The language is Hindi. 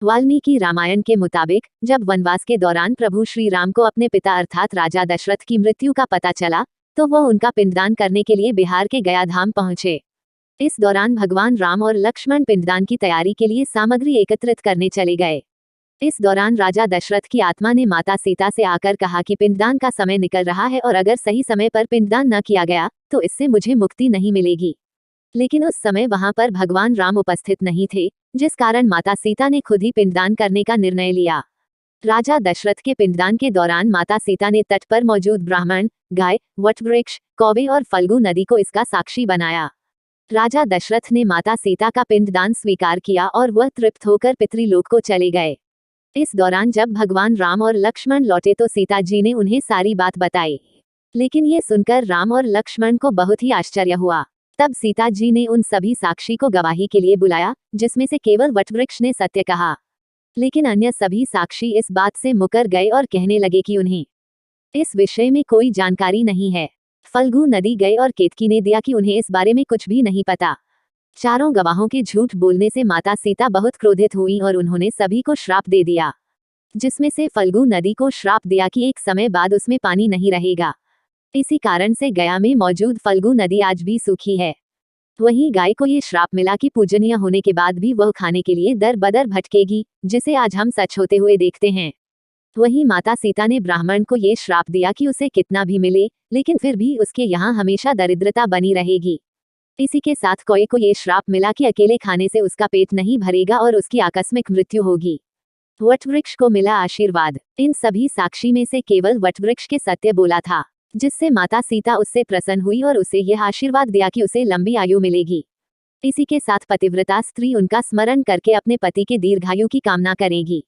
वाल्मीकि रामायण के मुताबिक जब वनवास के दौरान प्रभु श्री राम को अपने पिता अर्थात राजा दशरथ की मृत्यु का पता चला तो वह उनका पिंडदान करने के लिए बिहार के गया धाम पहुंचे। इस दौरान भगवान राम और लक्ष्मण पिंडदान की तैयारी के लिए सामग्री एकत्रित करने चले गए। इस दौरान राजा दशरथ की आत्मा ने माता सीता से आकर कहा कि पिंडदान का समय निकल रहा है और अगर सही समय पर पिंडदान न किया गया तो इससे मुझे मुक्ति नहीं मिलेगी। लेकिन उस समय वहां पर भगवान राम उपस्थित नहीं थे, जिस कारण माता सीता ने खुद ही पिंडदान करने का निर्णय लिया। राजा दशरथ के पिंडदान के दौरान माता सीता ने तट पर मौजूद ब्राह्मण, गाय, वटवृक्ष, कौवे और फल्गु नदी को इसका साक्षी बनाया। राजा दशरथ ने माता सीता का पिंडदान स्वीकार किया और वह तृप्त होकर पितृलोक को चले गए। इस दौरान जब भगवान राम और लक्ष्मण लौटे तो सीता जी ने उन्हें सारी बात बताई, लेकिन ये सुनकर राम और लक्ष्मण को बहुत ही आश्चर्य हुआ। तब सीता जी ने उन सभी साक्षी को गवाही के लिए बुलाया, जिसमें से केवल वटवृक्ष ने सत्य कहा, लेकिन अन्य सभी साक्षी इस बात से मुकर गए और कहने लगे कि उन्हें इस विषय में कोई जानकारी नहीं है। फल्गु नदी गए और केतकी ने दिया कि उन्हें इस बारे में कुछ भी नहीं पता। चारों गवाहों के झूठ बोलने से माता सीता बहुत क्रोधित हुई और उन्होंने सभी को श्राप दे दिया, जिसमें से फल्गु नदी को श्राप दिया कि एक समय बाद उसमें पानी नहीं रहेगा। इसी कारण से गया में मौजूद फल्गु नदी आज भी सूखी है। वहीं गाय को ये श्राप मिला कि पूजनीय होने के बाद भी वह खाने के लिए दर बदर भटकेगी, जिसे आज हम सच होते हुए देखते हैं। वहीं माता सीता ने ब्राह्मण को ये श्राप दिया कि उसे कितना भी मिले लेकिन फिर भी उसके यहाँ हमेशा दरिद्रता बनी रहेगी। इसी के साथ कौए को ये श्राप मिला कि अकेले खाने से उसका पेट नहीं भरेगा और उसकी आकस्मिक मृत्यु होगी। वटवृक्ष को मिला आशीर्वाद। इन सभी साक्षी में से केवल वटवृक्ष के सत्य बोला था, जिससे माता सीता उससे प्रसन्न हुई और उसे यह आशीर्वाद दिया कि उसे लंबी आयु मिलेगी। इसी के साथ पतिव्रता स्त्री उनका स्मरण करके अपने पति के दीर्घायु की कामना करेगी।